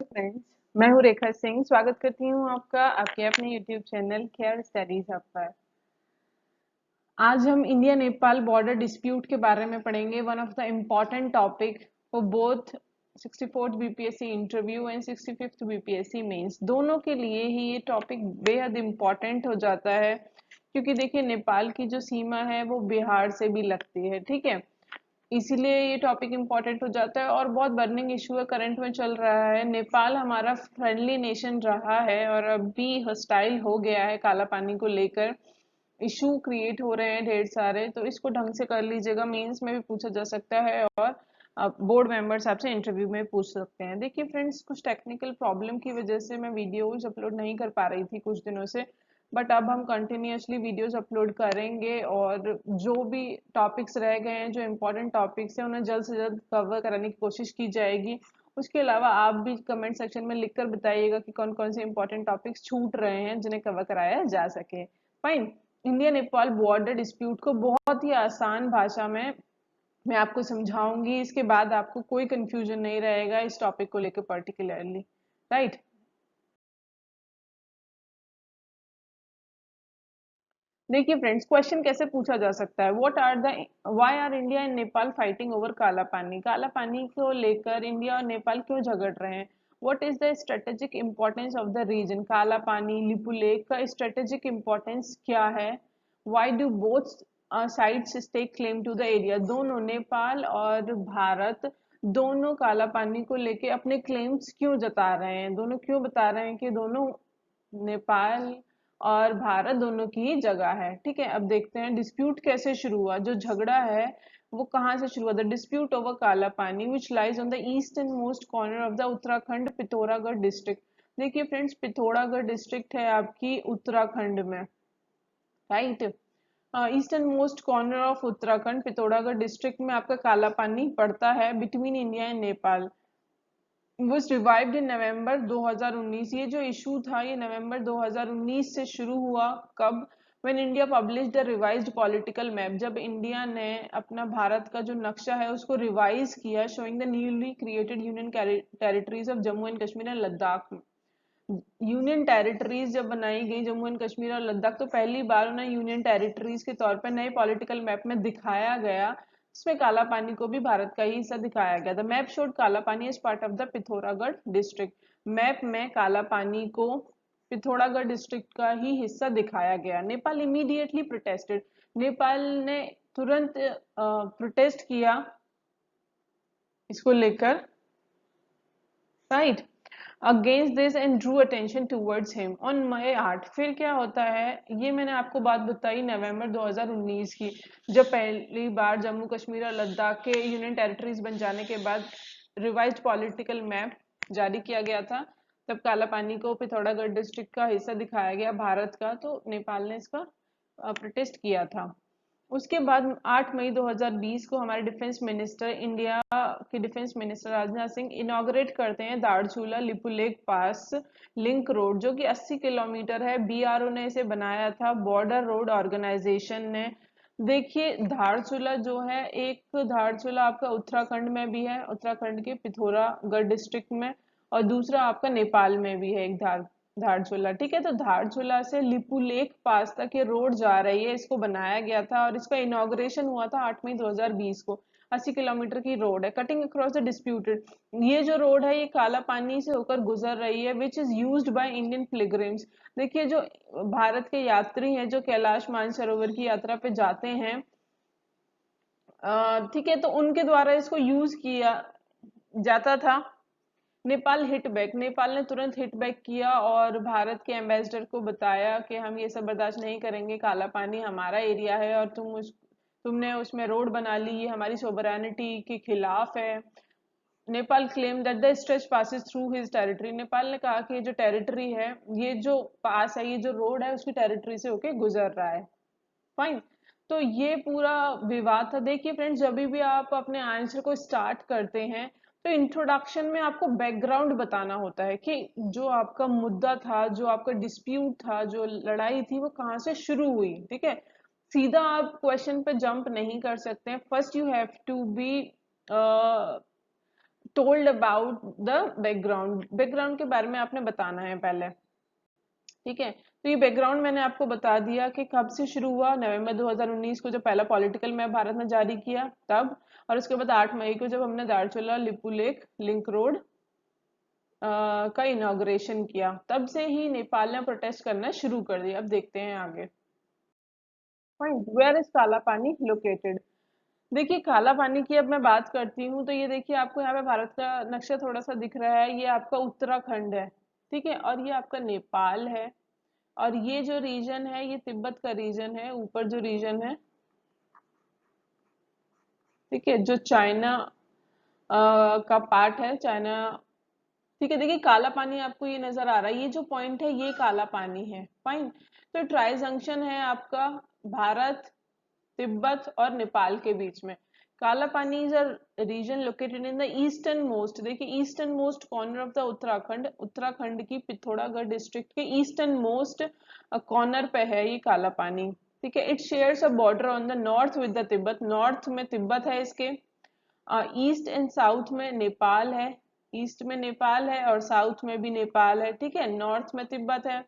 Friends, मैं हूँ रेखा सिंह। स्वागत करती हूँ आपका आपके अपने YouTube channel care studies hub पर। आज हम इंडिया नेपाल बॉर्डर डिस्प्यूट के बारे में पढ़ेंगे। One of the important topic for both 64th BPSC interview and 65th BPSC mains, दोनों के लिए ही ये टॉपिक बेहद इम्पॉर्टेंट हो जाता है, क्योंकि देखिए नेपाल की जो सीमा है वो बिहार से भी लगती है। ठीक है, इसीलिए ये टॉपिक इम्पोर्टेंट हो जाता है और बहुत बर्निंग इशू है, करंट में चल रहा है। नेपाल हमारा फ्रेंडली नेशन रहा है और अभी हॉस्टाइल हो गया है काला पानी को लेकर। इशू क्रिएट हो रहे हैं ढेर सारे, तो इसको ढंग से कर लीजिएगा। मेंस में भी पूछा जा सकता है और बोर्ड मेंबर्स आपसे इंटरव्यू में पूछ सकते हैं। देखिए फ्रेंड्स, कुछ टेक्निकल प्रॉब्लम की वजह से मैं वीडियोज अपलोड नहीं कर पा रही थी कुछ दिनों से, बट अब हम कंटिन्यूअसली वीडियोस अपलोड करेंगे और जो भी टॉपिक्स रह गए हैं, जो इम्पोर्टेंट टॉपिक्स हैं, उन्हें जल्द से जल्द कवर कराने की कोशिश की जाएगी। उसके अलावा आप भी कमेंट सेक्शन में लिखकर बताइएगा कि कौन कौन से इम्पोर्टेंट टॉपिक्स छूट रहे हैं जिन्हें कवर कराया जा सके। Fine. India Nepal border dispute को बहुत ही आसान भाषा में मैं आपको समझाऊंगी। इसके बाद आपको कोई कंफ्यूजन नहीं रहेगा इस टॉपिक को लेकर पर्टिकुलरली। राइट। देखिए फ्रेंड्स, क्वेश्चन कैसे पूछा जा सकता है। What are the why are India and Nepal fighting over Kala Pani? काला पानी को लेकर इंडिया और नेपाल क्यों झगड़ रहे हैं? What is the strategic importance of the region? Kala Pani, Lipulekh का स्ट्रेटेजिक इंपॉर्टेंस क्या है? Why do both sides stake claim to the area? दोनों, नेपाल और भारत, दोनों काला पानी को लेके अपने क्लेम्स क्यों जता रहे हैं? दोनों क्यों बता रहे हैं कि दोनों, नेपाल और भारत दोनों की ही जगह है? ठीक है, अब देखते हैं डिस्प्यूट कैसे शुरू हुआ। जो झगड़ा है वो कहाँ से शुरू हुआ? द डिस्प्यूट ओवर काला पानी which lies on the eastern most corner of the Uttarakhand Pithoragarh district. देखिए फ्रेंड्स, पिथौरागढ़ डिस्ट्रिक्ट है आपकी उत्तराखंड में। Right. Eastern most corner of Uttarakhand Pithoragarh district में आपका काला पानी पड़ता है, between India and Nepal. was revived in नवंबर 2019। ये जो इशू था ये नवंबर 2019 से शुरू हुआ। कब? when India publish the revised political map, जब इंडिया ने अपना भारत का जो नक्शा है उसको रिवाइज किया, showing the newly created union territories of Jammu and Kashmir and Ladakh. Union territories जब बनाई गई जम्मू एंड कश्मीर और लद्दाख, तो पहली बार उन्हें यूनियन टेरिटरीज के तौर पर नए पॉलिटिकल मैप में दिखाया गया। इसमें काला पानी को भी भारत का ही हिस्सा दिखाया गया। The map showed Kala Pani as part of the Pithoragarh district. Map में काला पानी को पिथौरागढ़ डिस्ट्रिक्ट का ही हिस्सा दिखाया गया। Nepal immediately protested. नेपाल ने तुरंत प्रोटेस्ट किया इसको लेकर। Right. Against this and drew attention towards him on May 8। फिर क्या होता है, ये मैंने आपको बात बताई नवंबर 2019 की, जब पहली बार जम्मू कश्मीर और लद्दाख के यूनियन टेरिटरीज बन जाने के बाद रिवाइज्ड पॉलिटिकल मैप जारी किया गया था। तब काला पानी को पिथौरागढ़ डिस्ट्रिक्ट का हिस्सा दिखाया गया भारत का, तो नेपाल ने इसका प्रोटेस्ट किया था। उसके बाद 8 मई 2020 को हमारे डिफेंस मिनिस्टर, इंडिया के defence minister Rajnath Singh inaugurate करते हैं दारचूला लिपुलेक पास लिंक रोड, जो कि 80 किलोमीटर है। बीआरओ ने इसे बनाया था, बॉर्डर रोड ऑर्गेनाइजेशन ने। देखिए धारचूला जो है, एक धारचूला आपका उत्तराखंड में भी है, उत्तराखंड के पिथौरागढ़ डिस्ट्रिक्ट में, और दूसरा आपका नेपाल में भी है एक धारचूला। ठीक है, तो धारचूला से लिपुलेख पास तक ये रोड जा रही है, इसको बनाया गया था और इसका इनॉग्रेशन हुआ था 8 मई 2020 को। 80 किलोमीटर की रोड है, कटिंग अक्रॉस द डिस्प्यूटेड। ये जो रोड है ये काला पानी से होकर गुजर रही है, which is used by Indian pilgrims. देखिए जो भारत के यात्री हैं जो कैलाश मानसरोवर की यात्रा पे जाते हैं, ठीक है, तो उनके द्वारा इसको यूज किया जाता था। Nepal hit back. नेपाल ने तुरंत हिट बैक किया और भारत के एम्बेसडर को बताया कि हम ये सब बर्दाश्त नहीं करेंगे, काला पानी हमारा एरिया है और तुमने उसमें रोड बना ली, ये हमारी सोवरेनिटी के खिलाफ है। Nepal claim that the stretch passes through his territory. Nepal ने कहा कि ये जो टेरिटरी है, ये जो पास है, ये जो रोड है उसकी टेरिटरी से होके गुजर रहा है। फाइन। तो ये पूरा विवाद था। देखिए फ्रेंड्स, जब भी आप अपने आंसर को स्टार्ट करते हैं तो इंट्रोडक्शन में आपको बैकग्राउंड बताना होता है कि जो आपका मुद्दा था, जो आपका डिस्प्यूट था, जो लड़ाई थी, वो कहाँ से शुरू हुई। ठीक है, सीधा आप क्वेश्चन पे जंप नहीं कर सकते हैं। First you have to be told about the background, background के बारे में आपने बताना है पहले, ठीक है। तो ये बैकग्राउंड मैंने आपको बता दिया कि कब से शुरू हुआ, नवंबर 2019 को जब पहला पॉलिटिकल मैप भारत ने जारी किया तब, और उसके बाद 8 मई को जब हमने दारचूला लिपुलेख लिंक रोड का इनॉग्रेशन किया, तब से ही नेपाल ने प्रोटेस्ट करना शुरू कर दिया। अब देखते हैं आगे। पॉइंट, वेयर इज काला पानी लोकेटेड। देखिए काला पानी की अब मैं बात करती हूँ तो ये देखिए आपको यहाँ पे भारत का नक्शा थोड़ा सा दिख रहा है, ये आपका उत्तराखंड है, ठीक है, और ये आपका नेपाल है, और ये जो रीजन है ये तिब्बत का रीजन है, ऊपर जो रीजन है, ठीक है, जो चाइना का पार्ट है, चाइना, ठीक है। देखिए काला पानी आपको ये नजर आ रहा है, ये जो पॉइंट है ये काला पानी है, फाइन। तो ट्राई जंक्शन है आपका भारत, तिब्बत और नेपाल के बीच में। Kala Pani is a region located in the eastern most, देखिए eastern most corner of the Uttarakhand, Uttarakhand की पिथौरागढ़ डिस्ट्रिक्ट के ईस्टर्न मोस्ट कॉर्नर पे है ये काला पानी, ठीक है। It shares a border on the north with the Tibet, north में तिब्बत है इसके, ईस्ट एंड साउथ में नेपाल है, ईस्ट में नेपाल है और साउथ में भी नेपाल है, ठीक है, नॉर्थ में तिब्बत है।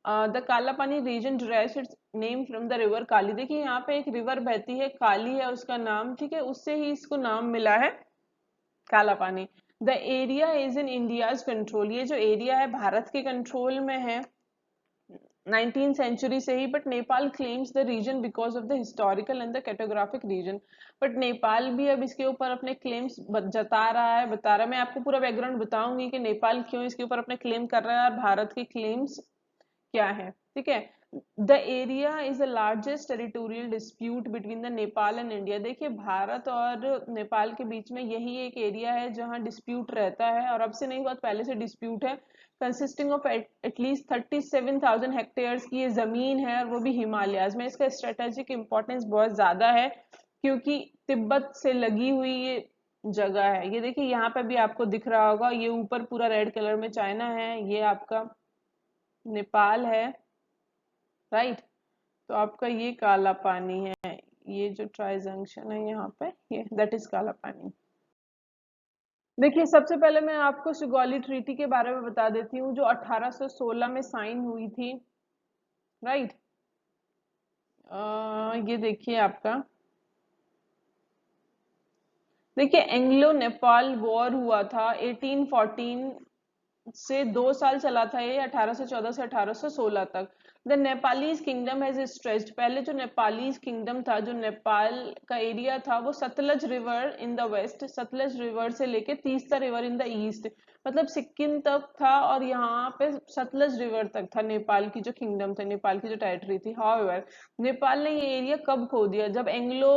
The Kalapani region derives its name from the river Kali, देखिए यहाँ पे एक रिवर बहती है, काली है उसका नाम, ठीक है, उससे ही इसको नाम मिला है काला पानी। The area is in India's control, ये जो एरिया है भारत के कंट्रोल में है 19th सेंचुरी से ही, but Nepal claims the region because of the historical and the cartographic region, but Nepal भी अब इसके ऊपर अपने क्लेम्स जता रहा है, बता रहा है। मैं आपको पूरा बैकग्राउंड बताऊंगी कि नेपाल क्यों इसके ऊपर अपने क्लेम कर रहा है और भारत के क्लेम्स क्या है, ठीक है। The area is the largest territorial dispute between the Nepal and India, देखिए भारत और नेपाल के बीच में यही एक एरिया है जहां डिस्प्यूट रहता है, और अब से नहीं, बहुत पहले से डिस्प्यूट है, कंसिस्टिंग ऑफ एटलीस्ट 37,000 हेक्टेयर्स की ये जमीन है, और वो भी हिमालयाज में। इसका स्ट्रेटेजिक इंपॉर्टेंस बहुत ज्यादा है क्योंकि तिब्बत से लगी हुई ये जगह है। ये देखिए यहाँ पे भी आपको दिख रहा होगा, ये ऊपर पूरा रेड कलर में चाइना है, ये आपका नेपाल है, राइट। तो आपका ये काला पानी है, ये जो ट्राई जंक्शन है यहाँ पे, ये दैट इज काला पानी। देखिए सबसे पहले मैं आपको सुगौली ट्रीटी के बारे में बता देती हूँ जो 1816 में साइन हुई थी, राइट। ये देखिए आपका, देखिए एंग्लो नेपाल वॉर हुआ था 1814 से 2 साल चला था ये, 1814 से 1816 तक। The Nepalese kingdom has stretched, पहले जो नेपालीज किंगडम था, जो नेपाल का एरिया था, वो Sutlej river in the west, Sutlej river से लेके Teesta river in the east, मतलब सिक्किम तक था, और यहाँ पे सतलज रिवर तक था नेपाल की जो किंगडम था, नेपाल की जो टेरिटरी थी। हाउएवर नेपाल ने ये एरिया कब खो दिया, जब एंग्लो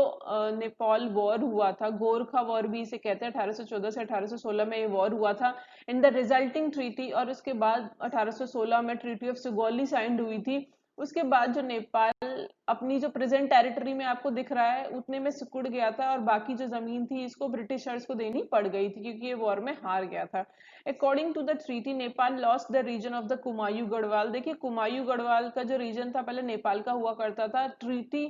नेपाल वॉर हुआ था, गोरखा वॉर भी इसे कहते हैं, 1814 से 1816 में ये वॉर हुआ था। इन द रिजल्टिंग ट्रीटी, और उसके बाद 1816 में ट्रीटी ऑफ सुगौली साइंड हुई थी। उसके बाद जो नेपाल अपनी जो प्रेजेंट टेरिटरी में आपको दिख रहा है उतने में सिकुड़ गया था, और बाकी जो जमीन थी इसको ब्रिटिशर्स को देनी पड़ गई थी क्योंकि ये वॉर में हार गया था। According to the treaty Nepal lost the region of the Kumaon Garhwal, देखिए कुमायूं गढ़वाल का जो रीजन था पहले नेपाल का हुआ करता था, ट्रीटी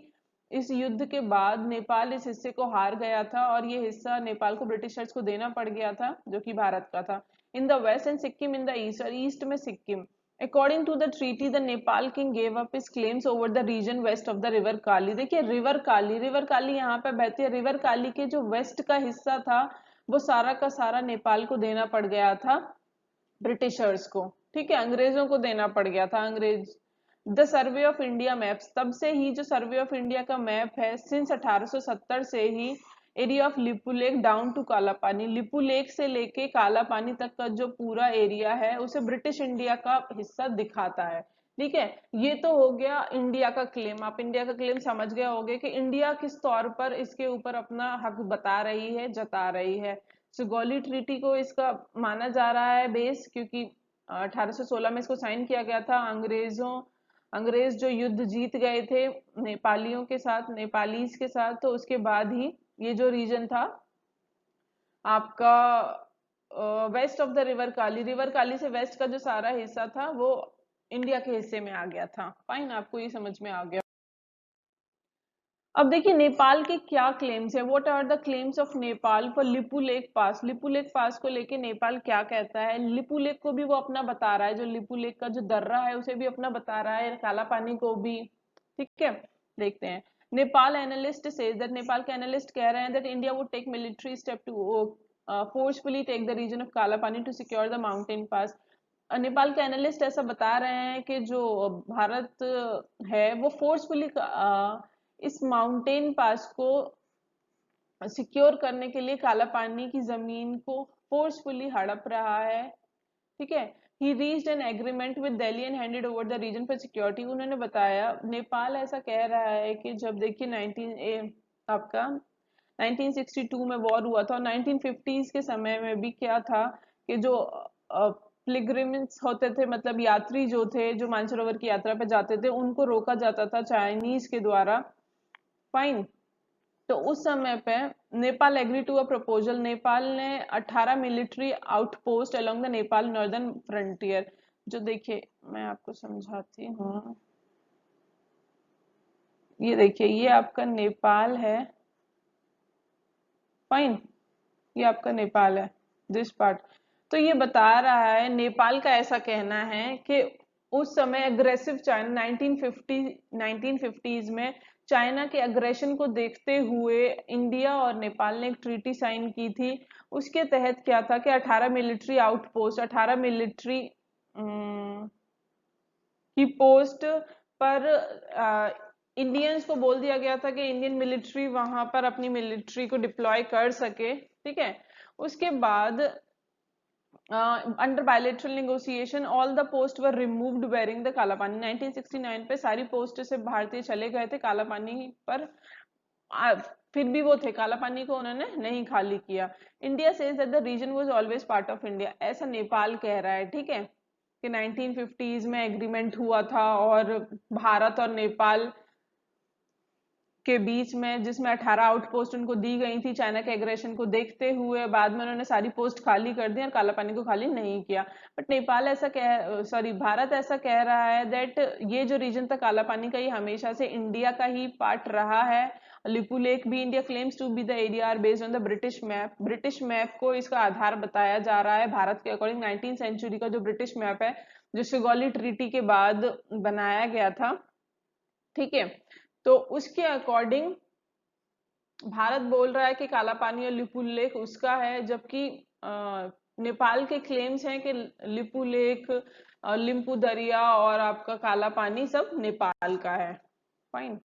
इस युद्ध के बाद नेपाल इस हिस्से को हार गया था, और ये हिस्सा नेपाल को ब्रिटिशर्स को देना पड़ गया था जो कि भारत का था। In the west and Sikkim in the east, और ईस्ट में Sikkim. According to the treaty the Nepal king gave up his claims over the region west of the river Kali, देखिए रिवर काली, रिवर काली यहाँ पे बहती है, रिवर काली के जो वेस्ट का हिस्सा था वो सारा का सारा नेपाल को देना पड़ गया था, ब्रिटिशर्स को, ठीक है, अंग्रेजों को देना पड़ गया था, अंग्रेज। The survey of India maps, तब से ही जो सर्वे ऑफ इंडिया का मैप है, सिंस 1870 से ही area of Lipulekh down to Kala Pani, Lipu lake से लेके काला पानी तक का जो पूरा एरिया है उसे ब्रिटिश इंडिया का हिस्सा दिखाता है, ठीक है। ये तो हो गया इंडिया का क्लेम, आप इंडिया का क्लेम समझ गए होंगे कि इंडिया किस तौर पर इसके ऊपर अपना हक बता रही है, जता रही है। सुगौली ट्रीटी को इसका माना जा रहा है बेस, क्योंकि 1816 में इसको साइन किया गया था, अंग्रेज जो युद्ध जीत गए थे नेपालियों के साथ, नेपालीज के साथ, तो उसके बाद ही ये जो रीजन था आपका west of the river Kali, river Kali से वेस्ट का जो सारा हिस्सा था वो इंडिया के हिस्से में आ गया था, फाइन, आपको ये समझ में आ गया। अब देखिए नेपाल के क्या क्लेम्स है, what are the claims of Nepal for Lipulekh pass. Lipulekh pass को लेके नेपाल क्या कहता है, लिपुलेक को भी वो अपना बता रहा है, जो लिपुलेक का जो दर्रा है उसे भी अपना बता रहा है, काला पानी को भी। ठीक है, देखते हैं। नेपाल एनालिस्ट से दैट, नेपाल के एनालिस्ट कह रहे हैं that India would take military step to forcefully take the region of Kala Pani to secure the mountain pass. Nepal के एनालिस्ट ऐसा बता रहे हैं कि जो भारत है वो फोर्सफुली इस माउंटेन पास को सिक्योर करने के लिए काला पानी की जमीन को फोर्सफुली हड़प रहा है। ठीक है, he reached an agreement with Delhi and handed over the region for security. उन्होंने बताया, नेपाल ऐसा कह रहा है कि जब देखिए 1962 में वॉर हुआ था, और 1950s के समय में भी क्या था कि जो पिलग्रिम्स होते थे, मतलब यात्री जो थे जो मानसरोवर की यात्रा पे जाते थे, उनको रोका जाता था चाइनीज के द्वारा। फाइन। तो उस समय पे Nepal agree to a proposal, Nepal ने 18 military outpost along the Nepal northern frontier. जो देखिए मैं आपको समझाती हूँ, ये देखिए ये आपका नेपाल है। फाइन, ये आपका नेपाल है, दिस पार्ट। तो ये बता रहा है, नेपाल का ऐसा कहना है कि उस समय अग्रेसिव चाइना 1950s में चाइना के अग्रेशन को देखते हुए इंडिया और नेपाल ने एक ट्रीटी साइन की थी। उसके तहत क्या था कि 18 मिलिट्री आउटपोस्ट, 18 मिलिट्री की पोस्ट पर इंडियंस को बोल दिया गया था कि इंडियन मिलिट्री वहां पर अपनी मिलिट्री को डिप्लॉय कर सके। ठीक है, उसके बाद under bilateral negotiation all the post were removed barring the Kala Pani. 1969 पे सारी पोस्ट से भारतीय चले गए थे काला पानी पर, फिर भी वो थे, काला पानी को उन्होंने नहीं खाली किया। India says that the region was always part of India, ऐसा नेपाल कह रहा है। ठीक है, कि 1950s में एग्रीमेंट हुआ था और भारत और नेपाल के बीच में, जिसमें 18 आउटपोस्ट उनको दी गई थी चाइना के एग्रेशन को देखते हुए, बाद में उन्होंने सारी पोस्ट खाली कर दी और काला पानी को खाली नहीं किया। बट नेपाल ऐसा कह, सॉरी भारत ऐसा कह रहा है दैट ये जो रीजन था काला पानी का, ये हमेशा से इंडिया का ही पार्ट रहा है। लिपू लेक भी India claims to be the area are based on the British map. British map को इसका आधार बताया जा रहा है भारत के अकॉर्डिंग। 19th सेंचुरी का जो ब्रिटिश मैप है, जो सिगौली ट्रीटी के बाद बनाया गया था। ठीक है, तो उसके अकॉर्डिंग भारत बोल रहा है कि काला पानी और लिपू लेक उसका है, जबकि नेपाल के क्लेम्स हैं कि लिपू लेक, लिम्पू दरिया और आपका काला पानी सब नेपाल का है। फाइन।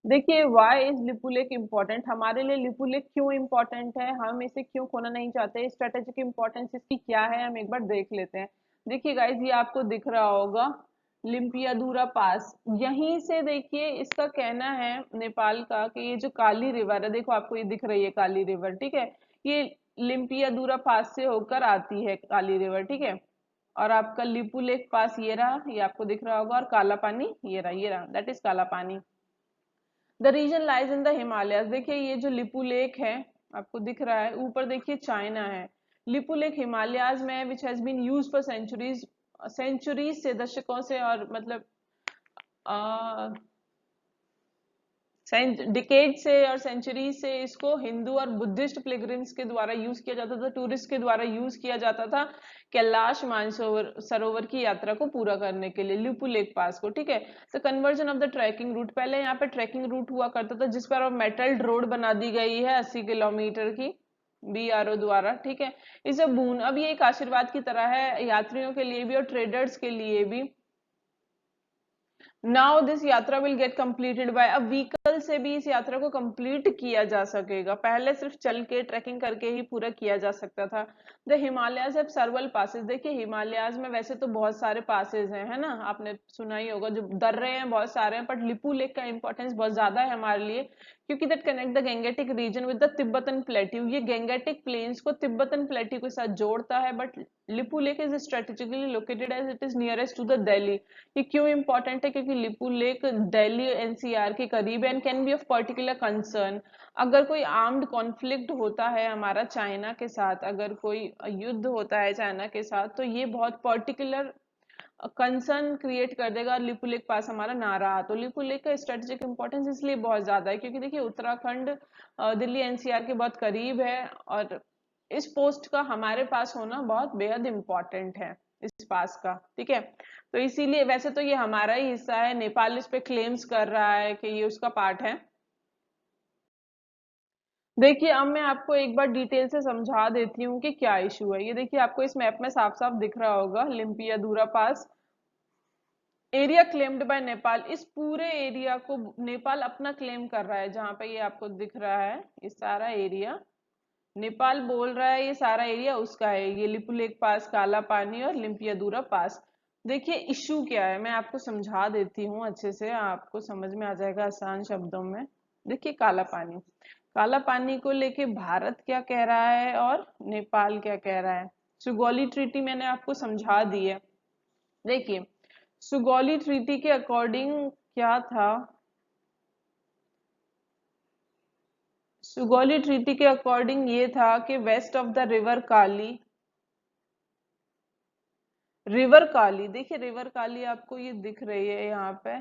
देखिए why is Lipulekh important, हमारे लिए लिपू लेक क्यों इम्पोर्टेंट है, हम इसे क्यों खोना नहीं चाहते, स्ट्रेटेजिक इम्पोर्टेंस इसकी क्या है, हम एक बार देख लेते हैं। देखिए गाइज, ये आपको दिख रहा होगा लिम्पियादूरा पास, यहीं से देखिए इसका कहना है नेपाल का कि ये जो काली रिवर है, देखो आपको ये दिख रही है काली रिवर। ठीक है, ये लिम्पियादूरा पास से होकर आती है काली रिवर। ठीक है, और आपका लिपू लेक पास ये रहा, ये आपको दिख रहा होगा, और काला पानी ये रहा, ये रहा, दैट इज काला पानी। The reason lies in the Himalaya. देखिए ये जो लिपू लेक है आपको दिख रहा है, ऊपर देखिए चाइना है, लिपू लेक हिमालयाज में, which has been use for centuries, centuries से, दशकों से, और मतलब डिकेड से और सेंचुरी से इसको हिंदू और बुद्धिस्ट पिलग्रिम्स के द्वारा यूज किया जाता था, टूरिस्ट के द्वारा यूज किया जाता था कैलाश मानसरोवर सरोवर की यात्रा को पूरा करने के लिए, लिपू लेक पास को। ठीक है, तो conversion of the trekking route, पहले यहाँ पे ट्रैकिंग रूट हुआ करता था जिस पर अब मेटल रोड बना दी गई है 80 किलोमीटर की बीआरओ द्वारा। ठीक है, इसे बून, अब ये एक आशीर्वाद की तरह है यात्रियों के लिए भी और ट्रेडर्स के लिए भी। नाउ दिस यात्रा विल गेट कंप्लीटेड बाय, अब व्हीकल से भी इस यात्रा को कंप्लीट किया जा सकेगा, पहले सिर्फ चल के ट्रैकिंग करके ही पूरा किया जा सकता था। द हिमालयाज हैव सर्वल पासेस, देखिए हिमालयाज में वैसे तो बहुत सारे पासेस हैं, है ना, आपने सुना ही होगा, जो दर्रे हैं बहुत सारे हैं, बट लिपू लेक का इंपॉर्टेंस बहुत ज्यादा है हमारे लिए, क्योंकि that connect the Gangetic region with the Tibetan plateau, ये गंगेटिक प्लेन्स को तिब्बतन प्लेट्यू के साथ जोड़ता है। But Lipulekh is strategically located as it is nearest to the Delhi. ये क्यों इंपॉर्टेंट है, क्योंकि लिपू लेक दिल्ली एनसीआर के करीब है and can be of particular concern. अगर कोई आर्म्ड कॉन्फ्लिक्ट होता है हमारा चाइना के साथ, अगर कोई युद्ध होता है चाइना के साथ, तो ये बहुत पर्टिकुलर कंसर्न क्रिएट कर देगा। लिपुलेख पास हमारा ना रहा तो लिपुलेख का स्ट्रेटेजिक इंपॉर्टेंस इसलिए बहुत ज्यादा है क्योंकि देखिए उत्तराखंड दिल्ली एनसीआर के बहुत करीब है और इस पोस्ट का हमारे पास होना बहुत बेहद इंपॉर्टेंट है इस पास का। ठीक है, तो इसीलिए वैसे तो ये हमारा ही हिस्सा है, नेपाल इस पे क्लेम्स कर रहा है कि ये उसका पार्ट है। देखिए अब मैं आपको एक बार डिटेल से समझा देती हूँ कि क्या इशू है। ये देखिए आपको इस मैप में साफ साफ दिख रहा होगा लिम्पियादुरा पास, एरिया क्लेम्ड बाय नेपाल। इस पूरे एरिया को नेपाल अपना क्लेम कर रहा है। जहां पे ये आपको दिख रहा है ये सारा एरिया नेपाल बोल रहा है ये सारा एरिया उसका है। ये लिपुलेख पास, काला पानी और लिम्पियादुरा पास। देखिए इशू क्या है मैं आपको समझा देती हूँ अच्छे से, आपको समझ में आ जाएगा आसान शब्दों में। देखिए काला पानी, काला पानी को लेके भारत क्या कह रहा है और नेपाल क्या कह रहा है। सुगौली ट्रीटी मैंने आपको समझा दी है। देखिए सुगौली ट्रीटी के अकॉर्डिंग क्या था, सुगौली ट्रीटी के अकॉर्डिंग ये था कि west of the river Kali, river Kali, देखिए रिवर काली आपको ये दिख रही है यहाँ पे।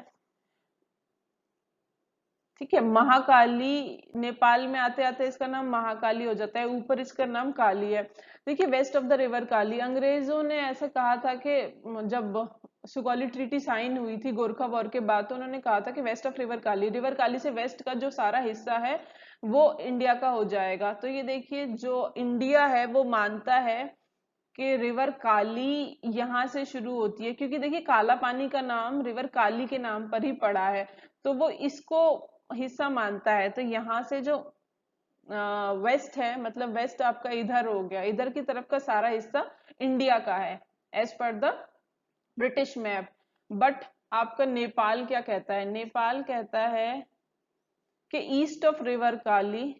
ठीक है, महाकाली नेपाल में आते आते इसका नाम महाकाली हो जाता है, ऊपर इसका नाम काली है। देखिए वेस्ट ऑफ द रिवर काली, अंग्रेजों ने ऐसा कहा था कि जब सुगौली ट्रीटी साइन हुई थी गोरखा वॉर के बाद, तो उन्होंने कहा था कि west of river Kali, river Kali से वेस्ट का जो सारा हिस्सा है वो इंडिया का हो जाएगा। तो ये देखिए जो इंडिया है वो मानता है कि रिवर काली यहाँ से शुरू होती है, क्योंकि देखिए काला पानी का नाम रिवर काली के नाम पर ही पड़ा है, तो वो इसको हिस्सा मानता है। तो यहाँ से जो वेस्ट है, मतलब वेस्ट आपका इधर हो गया, इधर की तरफ का सारा हिस्सा इंडिया का है as per the British map. But आपका नेपाल क्या कहता है, नेपाल कहता है कि east of river Kali,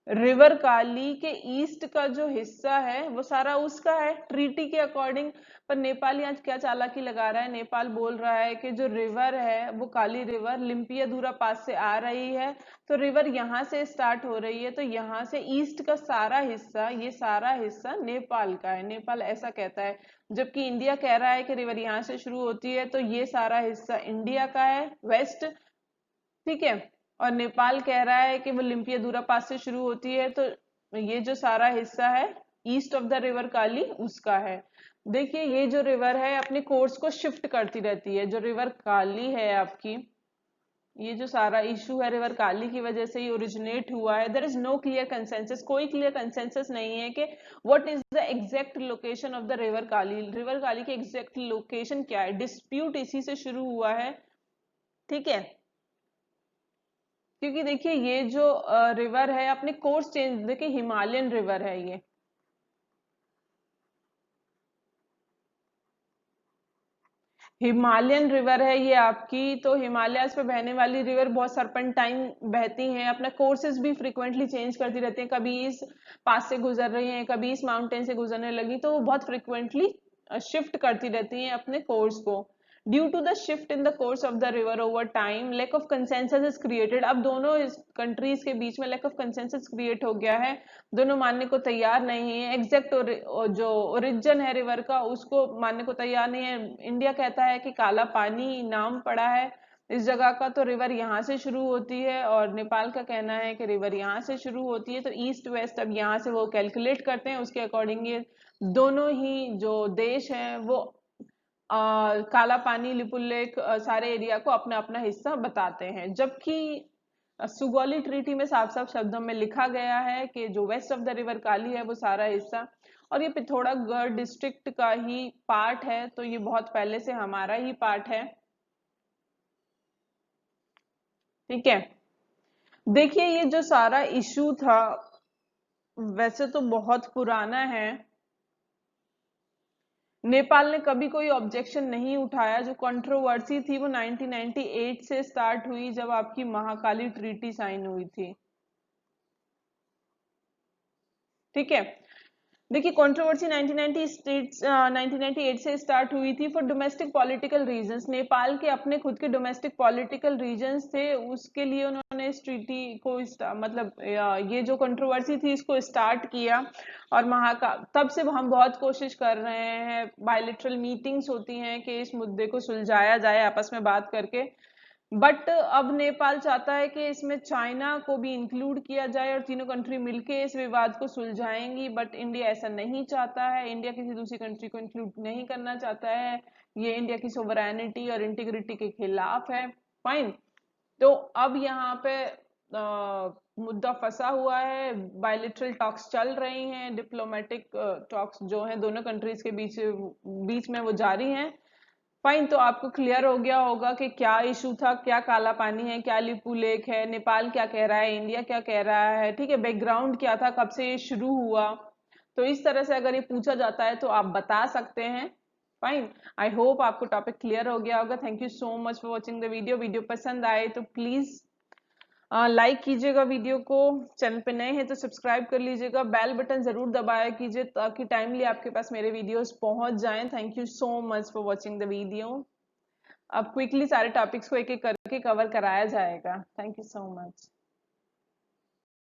river Kali के ईस्ट का जो हिस्सा है वो सारा उसका है ट्रीटी के अकॉर्डिंग। पर नेपाल आज क्या चालाकी लगा रहा है, नेपाल बोल रहा है कि जो रिवर है वो काली रिवर लिम्पियाधुरा पास से आ रही है, तो रिवर यहाँ से स्टार्ट हो रही है, तो यहाँ से ईस्ट का सारा हिस्सा, ये सारा हिस्सा नेपाल का है, नेपाल ऐसा कहता है। जबकि इंडिया कह रहा है कि रिवर यहाँ से शुरू होती है, तो ये सारा हिस्सा इंडिया का है वेस्ट। ठीक है, और नेपाल कह रहा है कि वो लिम्पियाधुरा पास से शुरू होती है, तो ये जो सारा हिस्सा है ईस्ट ऑफ द रिवर काली उसका है। देखिए ये जो रिवर है अपने कोर्स को शिफ्ट करती रहती है। जो रिवर काली है आपकी, ये जो सारा इशू है रिवर काली की वजह से ही ओरिजिनेट हुआ है। There is no clear consensus, कोई क्लियर कंसेंसस नहीं है कि what is the exact location of the river Kali, river Kali की एग्जैक्ट लोकेशन क्या है। डिस्प्यूट इसी से शुरू हुआ है। ठीक है, क्योंकि देखिए ये जो रिवर है अपने कोर्स चेंज, देखिए हिमालयन रिवर है ये, हिमालयन रिवर है ये आपकी। तो हिमालयाज पे बहने वाली रिवर बहुत सरपेंटाइन बहती हैं, अपना कोर्सेज भी फ्रिक्वेंटली चेंज करती रहती हैं, कभी इस पास से गुजर रही हैं, कभी इस माउंटेन से गुजरने लगी, तो वो बहुत फ्रिक्वेंटली शिफ्ट करती रहती हैं अपने कोर्स को। Due to the shift in the course of the river over time lack of consensus is created. अब दोनों कंट्रीज के बीच में लैक ऑफ कंसेंसस क्रिएट हो गया है, दोनों मानने को तैयार नहीं है। एग्जैक्ट जो ओरिजिन है रिवर का उसको मानने को तैयार नहीं है। इंडिया कहता है कि काला पानी नाम पड़ा है इस जगह का, तो रिवर यहाँ से शुरू होती है, और नेपाल का कहना है कि रिवर यहाँ से शुरू होती है। तो ईस्ट वेस्ट अब यहाँ से वो कैलकुलेट करते हैं, उसके अकॉर्डिंग ये दोनों ही जो देश हैं वो काला पानी लिपुलेख सारे एरिया को अपना अपना हिस्सा बताते हैं। जबकि सुगौली ट्रीटी में साफ साफ शब्दों में लिखा गया है कि जो वेस्ट ऑफ द रिवर काली है वो सारा हिस्सा, और ये पिथौरागढ़ डिस्ट्रिक्ट का ही पार्ट है, तो ये बहुत पहले से हमारा ही पार्ट है। ठीक है, देखिए ये जो सारा इशू था वैसे तो बहुत पुराना है, नेपाल ने कभी कोई ऑब्जेक्शन नहीं उठाया। जो कंट्रोवर्सी थी वो 1998 से स्टार्ट हुई जब आपकी महाकाली ट्रीटी साइन हुई थी। ठीक है, देखिए कंट्रोवर्सी 1998 से स्टार्ट हुई थी for domestic political reasons. Nepal के अपने खुद के डोमेस्टिक पॉलिटिकल रीजंस थे, उसके लिए उन्होंने इस ट्रीटी को मतलब ये जो कंट्रोवर्सी थी इसको स्टार्ट किया। और तब से हम बहुत कोशिश कर रहे हैं, बायलैटरल मीटिंग्स होती हैं कि इस मुद्दे को सुलझाया जाए आपस में बात करके। बट अब नेपाल चाहता है कि इसमें चाइना को भी इंक्लूड किया जाए और तीनों कंट्री मिलके इस विवाद को सुलझाएंगी। बट इंडिया ऐसा नहीं चाहता है, इंडिया किसी दूसरी कंट्री को इंक्लूड नहीं करना चाहता है, ये इंडिया की सोवरेनिटी और इंटीग्रिटी के खिलाफ है। फाइन। तो अब यहाँ पे मुद्दा फंसा हुआ है, बायलिटरल टॉक्स चल रही हैं, डिप्लोमेटिक टॉक्स जो हैं दोनों कंट्रीज के बीच बीच में वो जारी हैं। फाइन। तो आपको क्लियर हो गया होगा कि क्या इशू था, क्या काला पानी है, क्या लिपू लेक है, नेपाल क्या कह रहा है, इंडिया क्या कह रहा है, ठीक है, बैकग्राउंड क्या था, कब से ये शुरू हुआ। तो इस तरह से अगर ये पूछा जाता है तो आप बता सकते हैं। फाइन। आई होप आपको टॉपिक क्लियर हो गया होगा। Thank you so much for watching the video. Video पसंद आए तो प्लीज लाइक कीजिएगा वीडियो को, चैनल पे नए हैं तो सब्सक्राइब कर लीजिएगा, बेल बटन जरूर दबाया कीजिए ताकि टाइमली आपके पास मेरे वीडियोस पहुंच जाएं। Thank you so much for watching the video. अब क्विकली सारे टॉपिक्स को एक एक करके कवर कराया जाएगा। Thank you so much.